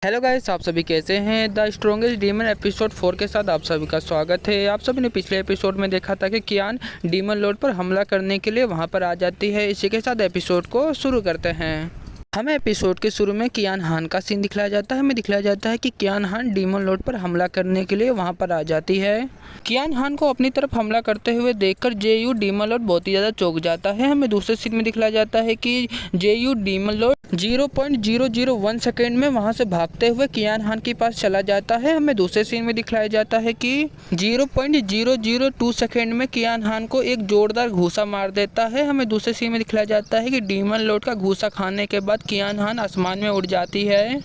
Hello guys, आप सभी कैसे हैं। द स्ट्रॉन्गेस्ट डीमन एपिसोड 4 के साथ आप सभी का स्वागत है। आप सभी ने पिछले एपिसोड में देखा था कि कियान डीमन लॉर्ड पर हमला करने के लिए वहां पर आ जाती है। इसी के साथ एपिसोड को शुरू करते हैं। हमें एपिसोड के शुरू में कियान हान का सीन दिखलाया जाता है। हमें दिखलाया जाता है कि कियान हान डीमन लॉर्ड पर हमला करने के लिए वहां पर आ जाती है। कियान हान को अपनी तरफ हमला करते हुए देखकर जेयू डीमन लॉर्ड बहुत ही ज़्यादा चौंक जाता है। हमें दूसरे सीन में दिखलाया जाता है कि जेयू डीमन लॉर्ड 0.001 सेकेंड में वहां से भागते हुए कियान हान के पास चला जाता है। हमें दूसरे सीन में दिखलाया जाता है कि 0.002 सेकेंड में कियान हान को एक जोरदार घूसा मार देता है। हमें दूसरे सीन में दिखलाया जाता है कि डीमन लॉर्ड का घूसा खाने के बाद कियान हान आसमान में उड़ जाती है।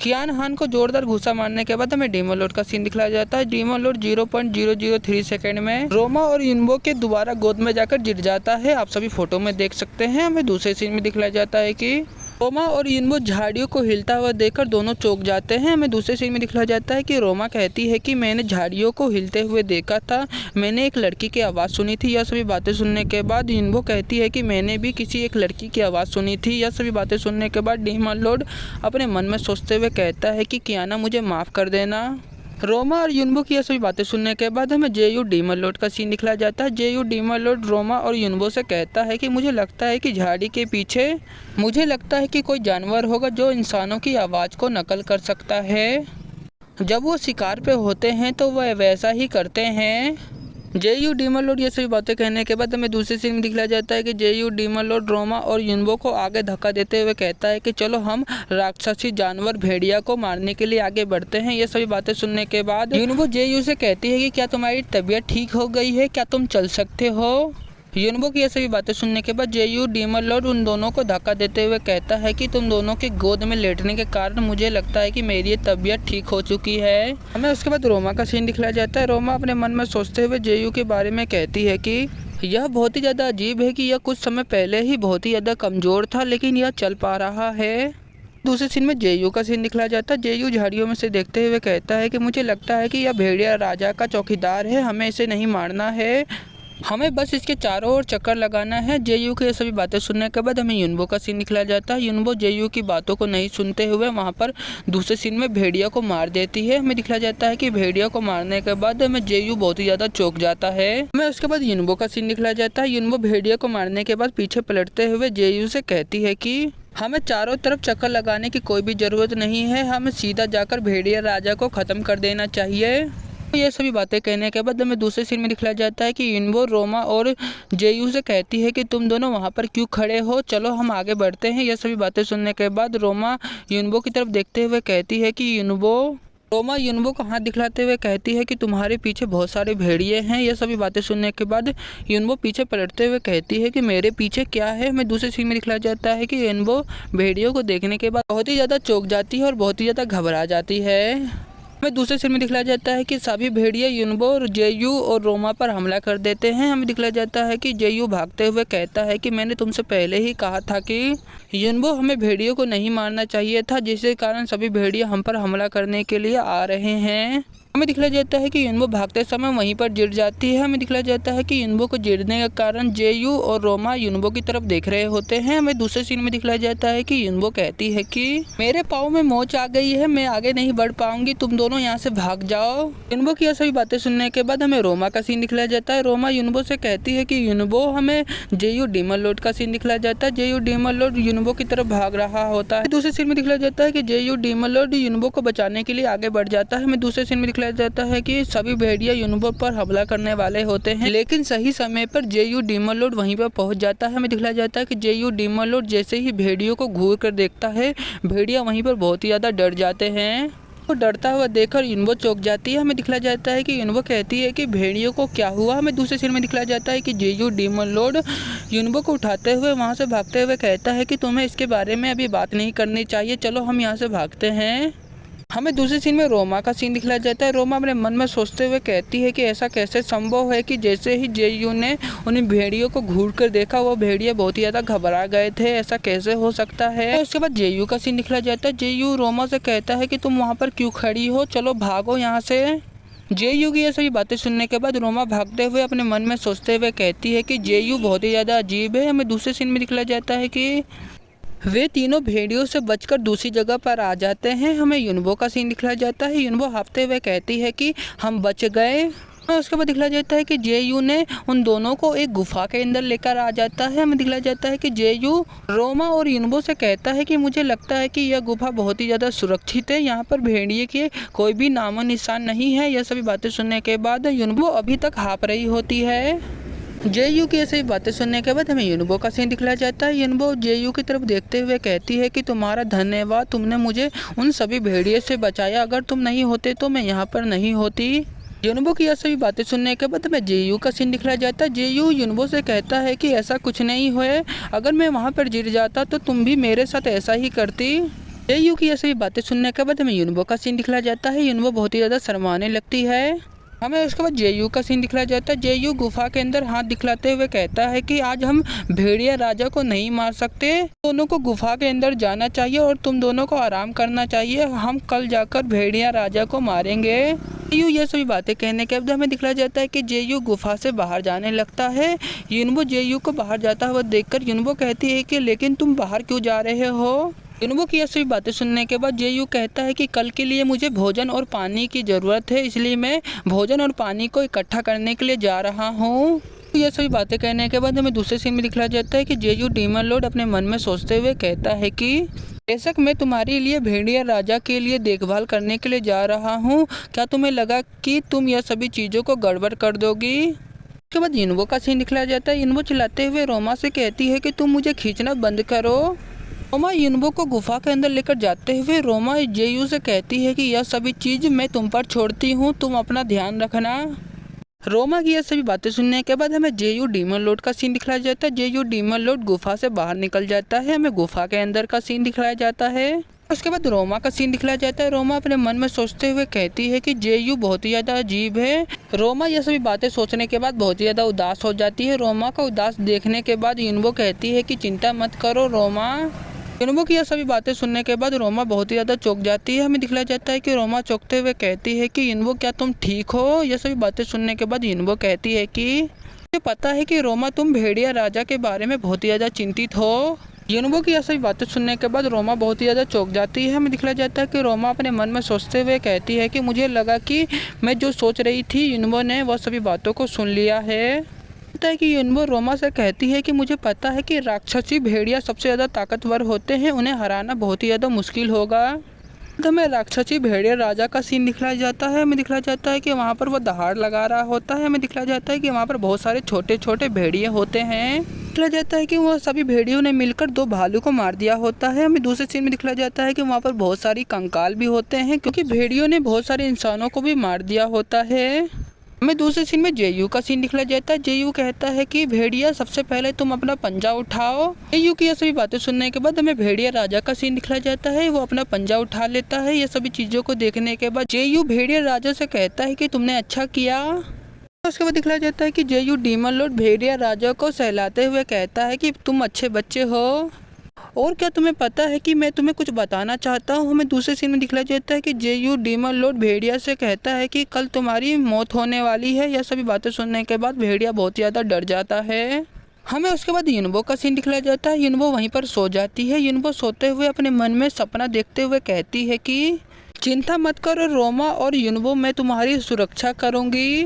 कियान हान को जोरदार घूसा मारने के बाद हमें डीमन लॉर्ड का सीन दिखलाया जाता है। डीमन लॉर्ड 0.003 सेकेंड में रोमा और युनबो के दोबारा गोद में जाकर गिर जाता है। आप सभी फोटो में देख सकते हैं। हमें दूसरे सीन में दिखलाया जाता है कि रोमा और युनबो झाड़ियों को हिलता हुआ देखकर दोनों चौंक जाते हैं। हमें दूसरे सीन में दिखलाया जाता है कि रोमा कहती है कि मैंने झाड़ियों को हिलते हुए देखा था, मैंने एक लड़की की आवाज़ सुनी थी। यह सभी बातें सुनने के बाद युनबो कहती है कि मैंने भी किसी एक लड़की की आवाज़ सुनी थी। यह सभी बातें सुनने के बाद डीमन लॉर्ड अपने मन में सोचते हुए कहता है कि कियाना मुझे माफ़ कर देना। रोमा और युनबो की ये सभी बातें सुनने के बाद हमें जेयू डीमन लॉर्ड का सीन दिखलाया जाता है। जेयू डीमन लॉर्ड रोमा और युनबो से कहता है कि मुझे लगता है कि झाड़ी के पीछे कोई जानवर होगा जो इंसानों की आवाज़ को नकल कर सकता है। जब वो शिकार पे होते हैं तो वह वैसा ही करते हैं। जेयू डीमन लॉर्ड ये सभी बातें कहने के बाद हमें दूसरी सीन में दिखलाया जाता है कि जेयू डीमन लॉर्ड रोमा और युनबो को आगे धक्का देते हुए कहता है कि चलो हम राक्षसी जानवर भेड़िया को मारने के लिए आगे बढ़ते हैं। ये सभी बातें सुनने के बाद युनबो जेयू से कहती है कि क्या तुम्हारी तबीयत ठीक हो गई है, क्या तुम चल सकते हो। युनबो की ये सभी बातें सुनने के बाद जेयू डीमन लॉर्ड उन दोनों को धक्का देते हुए कहता है कि तुम दोनों के गोद में लेटने के कारण मुझे लगता है कि मेरी तबीयत ठीक हो चुकी है। हमें उसके बाद रोमा का सीन दिखलाया जाता है। रोमा अपने मन में सोचते हुए जेयू के बारे में कहती है कि यह बहुत ही ज़्यादा अजीब है कि यह कुछ समय पहले ही बहुत ही ज़्यादा कमज़ोर था, लेकिन यह चल पा रहा है। दूसरे सीन में जेयू का सीन दिखलाया जाता है। जेयू झाड़ियों में से देखते हुए कहता है कि मुझे लगता है कि यह भेड़िया राजा का चौकीदार है, हमें इसे नहीं मारना है, हमें बस इसके चारों ओर चक्कर लगाना है। जेयू की ये सभी बातें सुनने के बाद हमें युनबो का सीन दिखलाया जाता है। युनबो जेयू की बातों को नहीं सुनते हुए वहां पर दूसरे सीन में भेड़िया को मार देती है। हमें दिखलाया जाता है कि भेड़िया को मारने के बाद हमें जेयू बहुत ही ज़्यादा चौंक जाता है। हमें उसके बाद युनबो का सीन दिखलाया जाता है। युनबो भेड़िया को मारने के बाद पीछे पलटते हुए जेयू से कहती है कि हमें चारों तरफ चक्कर लगाने की कोई भी ज़रूरत नहीं है, हमें सीधा जाकर भेड़िया राजा को ख़त्म कर देना चाहिए। ये सभी बातें कहने के बाद हमें दूसरे सीन में दिखलाया जाता है कि युनबो रोमा और जेयू से कहती है कि तुम दोनों वहाँ पर क्यों खड़े हो, चलो हम आगे बढ़ते हैं। ये सभी बातें सुनने के बाद रोमा युनबो की तरफ देखते हुए कहती है कि रोमा युनबो को हाथ दिखलाते हुए कहती है कि तुम्हारे पीछे बहुत सारे भेड़िए हैं। ये सभी बातें सुनने के बाद युनबो पीछे पलटते हुए कहती है कि मेरे पीछे क्या है। हमें दूसरे सीन में दिखलाया जाता है कि युनबो भेड़ियों को देखने के बाद बहुत ही ज़्यादा चौंक जाती है और बहुत ही ज़्यादा घबरा जाती है। हमें दूसरे सीन में दिखलाया जाता है कि सभी भेड़िए युनबो, जेयू और रोमा पर हमला कर देते हैं। हमें दिखलाया जाता है कि जेयू भागते हुए कहता है कि मैंने तुमसे पहले ही कहा था कि युनबो हमें भेड़ियों को नहीं मारना चाहिए था, जिसके कारण सभी भेड़िए हम पर हमला करने के लिए आ रहे हैं। हमें दिखलाया जाता है कि युनबो भागते समय वहीं पर गिर जाती है। हमें दिखलाया जाता है कि युनबो को गिरने के कारण जेयू और रोमा युनबो की तरफ देख रहे होते हैं। हमें दूसरे सीन में दिखलाया जाता है कि युनबो कहती है कि मेरे पाँव में मोच आ गई है, मैं आगे नहीं बढ़ पाऊंगी, तुम दोनों यहाँ से भाग जाओ। युनबो की यह सभी बातें सुनने के बाद हमें रोमा का सीन दिखलाया जाता है। रोमा युनबो से कहती है कि युनबो, हमें जेयू डीमन लॉर्ड का सीन दिखलाया जाता है। जेयू डीमन लॉर्ड युनबो की तरफ भाग रहा होता है। दूसरे सीन में दिखलाया जाता है कि जेयू डीमन लॉर्ड युनबो को बचाने के लिए आगे बढ़ जाता है। हमें दूसरे सीन में दिखलाया जाता है कि सभी भेड़िया युनबो पर हमला करने वाले होते हैं, लेकिन सही समय पर जेयू डीमन लॉर्ड वहीं पर पहुंच जाता है। हमें दिखलाया जाता है कि जेयू डीमन लॉर्ड जैसे ही भेड़ियों को घूर कर देखता है, भेड़िया वहीं पर बहुत ही ज़्यादा डर जाते हैं। तो डरता हुआ देखकर युनबो चौंक जाती है। हमें दिखलाया जाता है कि युनबो कहती है कि भेड़ियों को क्या हुआ। हमें दूसरे सीन में दिखलाया जाता है कि जेयू डीमन लॉर्ड युनबो को उठाते हुए वहाँ से भागते हुए कहता है कि तुम्हें इसके बारे में अभी बात नहीं करनी चाहिए, चलो हम यहाँ से भागते हैं। हमें दूसरे सीन में रोमा का सीन दिखलाया जाता है। रोमा अपने मन में सोचते हुए कहती है कि ऐसा कैसे संभव है कि जैसे ही जेयू ने उन भेड़ियों को घूर कर देखा, वो भेड़िए बहुत ही ज़्यादा घबरा गए थे, ऐसा कैसे हो सकता है। उसके बाद जेयू का सीन दिखलाया जाता है। जेयू रोमा से कहता है कि तुम वहाँ पर क्यों खड़ी हो, चलो भागो यहाँ से। जेयू की ये सभी बातें सुनने के बाद रोमा भागते हुए अपने मन में सोचते हुए कहती है कि जेयू बहुत ही ज़्यादा अजीब है। हमें दूसरे सीन में दिखलाया जाता है कि वे तीनों भेड़ियों से बचकर दूसरी जगह पर आ जाते हैं। हमें युनबो का सीन दिखलाया जाता है। युनबो हाँफते हुए कहती है कि हम बच गए। उसके बाद दिखलाया जाता है कि जेयू ने उन दोनों को एक गुफा के अंदर लेकर आ जाता है। हमें दिखलाया जाता है कि जेयू रोमा और युनबो से कहता है कि मुझे लगता है कि यह गुफा बहुत ही ज़्यादा सुरक्षित है, यहाँ पर भेड़िए के कोई भी नामो निशान नहीं है। यह सभी बातें सुनने के बाद युनबो अभी तक हाँफ रही होती है। जेयू की ऐसी बातें सुनने के बाद हमें युनबो का सीन दिखलाया जाता है। युनबो जेयू की तरफ देखते हुए कहती है कि तुम्हारा धन्यवाद, तुमने मुझे उन सभी भेड़िए से बचाया, अगर तुम नहीं होते तो मैं यहाँ पर नहीं होती। युनबो की यह सभी बातें सुनने के बाद हमें जेयू का सीन दिखलाया जाता है। जेयू युनबो से कहता है कि ऐसा कुछ नहीं हुआ, अगर मैं वहाँ पर गिर जाता तो तुम भी मेरे साथ ऐसा ही करती। जेयू की यह सभी बातें सुनने के बाद हमें युनबो का सीन दिखलाया जाता है। युनबो बहुत ही ज़्यादा शर्माने लगती है। हमें उसके बाद जेयू का सीन दिखलाया जाता है। जेयू गुफा के अंदर हाथ दिखलाते हुए कहता है कि आज हम भेड़िया राजा को नहीं मार सकते, दोनों को गुफा के अंदर जाना चाहिए और तुम दोनों को आराम करना चाहिए, हम कल जाकर भेड़िया राजा को मारेंगे। जेयू ये सभी बातें कहने के बाद हमें दिखलाया जाता है कि जेयू गुफा से बाहर जाने लगता है। युनबो जेयू को बाहर जाता हुआ देखकर युनबो कहती है कि लेकिन तुम बाहर क्यों जा रहे हो। युनबो की ऐसी बातें सुनने के बाद जेयू कहता है कि कल के लिए मुझे भोजन और पानी की ज़रूरत है, इसलिए मैं भोजन और पानी को इकट्ठा करने के लिए जा रहा हूँ। ये सभी बातें कहने के बाद हमें दूसरे सीन में दिखलाया जाता है कि जेयू डीमन लॉर्ड अपने मन में सोचते हुए कहता है कि बेशक मैं तुम्हारे लिए भेड़िया राजा के लिए देखभाल करने के लिए जा रहा हूँ, क्या तुम्हें लगा कि तुम यह सभी चीज़ों को गड़बड़ कर दोगी। उसके बाद युनबो का सीन दिखलाया जाता है। युनबो चिल्लाते हुए रोमा से कहती है कि तुम मुझे खींचना बंद करो। रोमा युनबो को गुफा के अंदर लेकर जाते हुए रोमा जेयू से कहती है कि यह सभी चीज़ मैं तुम पर छोड़ती हूँ, तुम अपना ध्यान रखना। रोमा की यह सभी बातें सुनने के बाद हमें जेयू डीमन लॉर्ड का सीन दिखलाया जाता है। जेयू डीमन लॉर्ड गुफा से बाहर निकल जाता है। हमें गुफा के अंदर का सीन दिखलाया जाता है। उसके बाद रोमा का सीन दिखलाया जाता है। रोमा अपने मन में सोचते हुए कहती है कि जेयू बहुत ही ज़्यादा अजीब है। रोमा यह सभी बातें सोचने के बाद बहुत ही ज़्यादा उदास हो जाती है। रोमा का उदास देखने के बाद युनबो कहती है कि चिंता मत करो रोमा। युनबो की यह सभी बातें सुनने के बाद रोमा बहुत ही ज़्यादा चौंक जाती है। हमें दिखलाया जाता है कि रोमा चौंकते हुए कहती है कि युनबो क्या तुम ठीक हो। यह सभी बातें सुनने के बाद युनबो कहती है कि मुझे पता है कि रोमा तुम भेड़िया राजा के बारे में बहुत ही ज़्यादा चिंतित हो। युनबो की यह सभी बातें सुनने के बाद रोमा बहुत ही ज़्यादा चौंक जाती है। हमें दिखलाया जाता है कि रोमा अपने मन में सोचते हुए कहती है कि मुझे लगा कि मैं जो सोच रही थी युनबो ने वह सभी बातों को सुन लिया है। है कि युनबो रोमा से कहती है कि मुझे पता है कि राक्षसी भेड़िया सबसे ज़्यादा ताकतवर होते हैं, उन्हें हराना बहुत ही ज़्यादा मुश्किल होगा। हमें राक्षसी भेड़िया राजा का सीन दिखलाया जाता है। हमें दिखलाया जाता है कि वहाँ पर वो दहाड़ लगा रहा होता है। हमें दिखलाया जाता है कि वहाँ पर बहुत सारे छोटे छोटे भेड़िए होते हैं। दिखलाया जाता है कि वह सभी भेड़ियों ने मिलकर 2 भालू को मार दिया होता है। हमें दूसरे सीन में दिखलाया जाता है कि वहाँ पर बहुत सारी कंकाल भी होते हैं, क्योंकि भेड़ियों ने बहुत सारे इंसानों को भी मार दिया होता है। हमें दूसरे सीन में जेयू का सीन दिखलाया जाता है। जेयू कहता है कि भेड़िया सबसे पहले तुम अपना पंजा उठाओ। जेयू की ये सभी बातें सुनने के बाद हमें भेड़िया राजा का सीन दिखलाया जाता है। वो अपना पंजा उठा लेता है। ये सभी चीज़ों को देखने के बाद जेयू भेड़िया राजा से कहता है कि तुमने अच्छा किया। उसके बाद दिखलाया जाता है कि जेयू डीमन लॉर्ड भेड़िया राजा को सहलाते हुए कहता है कि तुम अच्छे बच्चे हो, और क्या तुम्हें पता है कि मैं तुम्हें कुछ बताना चाहता हूँ। हमें दूसरे सीन में दिखलाया जाता है कि जेयू डीमन लॉर्ड भेड़िया से कहता है कि कल तुम्हारी मौत होने वाली है। यह सभी बातें सुनने के बाद भेड़िया बहुत ज़्यादा डर जाता है। हमें उसके बाद युनबो का सीन दिखलाया जाता है। युनबो वहीं पर सो जाती है। युनबो सोते हुए अपने मन में सपना देखते हुए कहती है कि चिंता मत करो रोमा और युनबो, मैं तुम्हारी सुरक्षा करूँगी,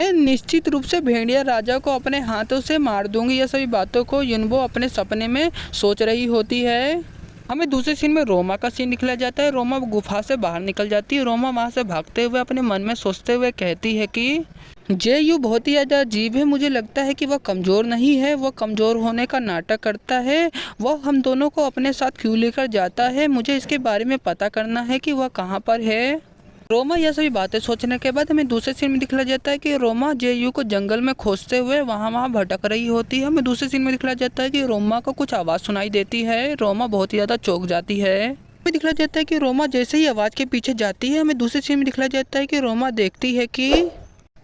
मैं निश्चित रूप से भेड़िया राजा को अपने हाथों से मार दूंगी। यह सभी बातों को युनबो अपने सपने में सोच रही होती है। हमें दूसरे सीन में रोमा का सीन दिखलाया जाता है। रोमा गुफा से बाहर निकल जाती है। रोमा वहाँ से भागते हुए अपने मन में सोचते हुए कहती है कि जेयू बहुत ही ज़्यादा अजीब है, मुझे लगता है कि वह कमज़ोर नहीं है, वह कमज़ोर होने का नाटक करता है। वह हम दोनों को अपने साथ क्यों लेकर जाता है, मुझे इसके बारे में पता करना है कि वह कहाँ पर है। रोमा यह सभी बातें सोचने के बाद हमें दूसरे सीन में दिखलाया जाता है कि रोमा जेयू को जंगल में खोजते हुए वहाँ भटक रही होती है। हमें दूसरे सीन में दिखलाया जाता है कि रोमा को कुछ आवाज़ सुनाई देती है। रोमा बहुत ही ज़्यादा चौंक जाती है। हमें दिखलाया जाता है कि रोमा जैसे ही आवाज़ के पीछे जाती है, हमें दूसरे सीन में दिखलाया जाता है कि रोमा देखती है कि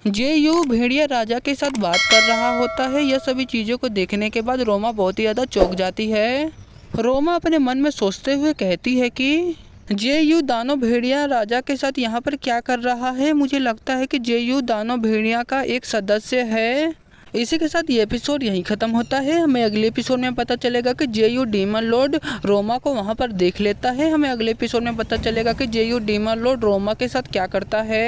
जेयू भेड़िया राजा के साथ बात कर रहा होता है। यह सभी चीज़ों को देखने के बाद रोमा बहुत ही ज़्यादा चौंक जाती है। रोमा अपने मन में सोचते हुए कहती है कि जेयू दानव भेड़िया राजा के साथ यहाँ पर क्या कर रहा है। मुझे लगता है कि जेयू दानव भेड़िया का एक सदस्य है। इसी के साथ ये एपिसोड यहीं ख़त्म होता है। हमें अगले एपिसोड में पता चलेगा कि जेयू डीमन लॉर्ड रोमा को वहाँ पर देख लेता है। हमें अगले एपिसोड में पता चलेगा कि जेयू डीमन लॉर्ड रोमा के साथ क्या करता है।